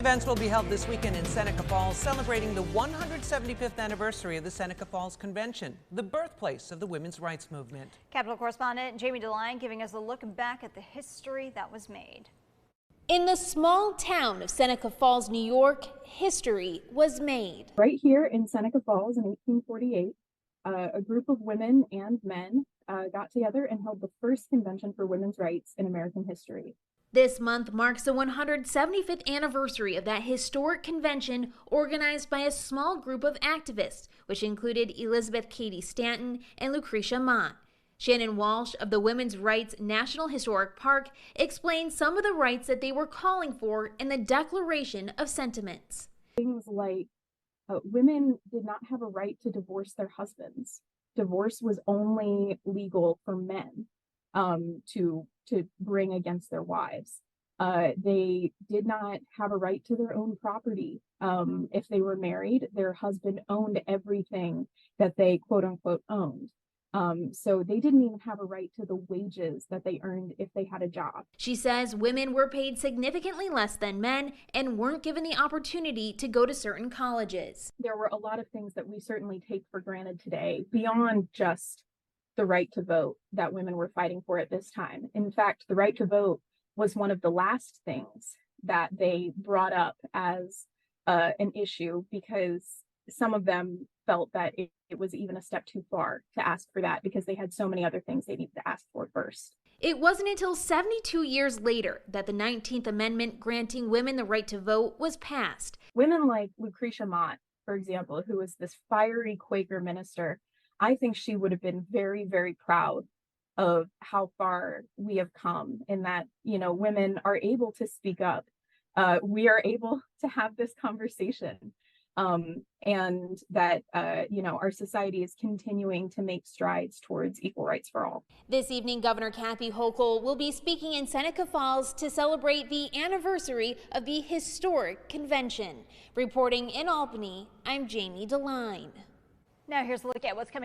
Events will be held this weekend in Seneca Falls, celebrating the 175th anniversary of the Seneca Falls Convention, the birthplace of the women's rights movement. Capitol correspondent Jamie DeLine giving us a look back at the history that was made. In the small town of Seneca Falls, New York, history was made. Right here in Seneca Falls in 1848, a group of women and men got together and held the first convention for women's rights in American history. This month marks the 175th anniversary of that historic convention organized by a small group of activists, which included Elizabeth Cady Stanton and Lucretia Mott. Shannon Walsh of the Women's Rights National Historic Park explained some of the rights that they were calling for in the Declaration of Sentiments. Things like women did not have a right to divorce their husbands. Divorce was only legal for men to bring against their wives. They did not have a right to their own property. If they were married, their husband owned everything that they quote unquote owned. So they didn't even have a right to the wages that they earned if they had a job. She says women were paid significantly less than men and weren't given the opportunity to go to certain colleges. There were a lot of things that we certainly take for granted today, beyond just the right to vote that women were fighting for at this time. In fact, the right to vote was one of the last things that they brought up as an issue, because some of them felt that it was even a step too far to ask for that because they had so many other things they needed to ask for first. It wasn't until 72 years later that the 19th Amendment granting women the right to vote was passed. Women like Lucretia Mott, for example, who was this fiery Quaker minister, I think she would have been very, very proud of how far we have come in that, women are able to speak up. We are able to have this conversation. And that, our society is continuing to make strides towards equal rights for all. This evening, Governor Kathy Hochul will be speaking in Seneca Falls to celebrate the anniversary of the historic convention. Reporting in Albany, I'm Jamie DeLine. Now here's a look at what's coming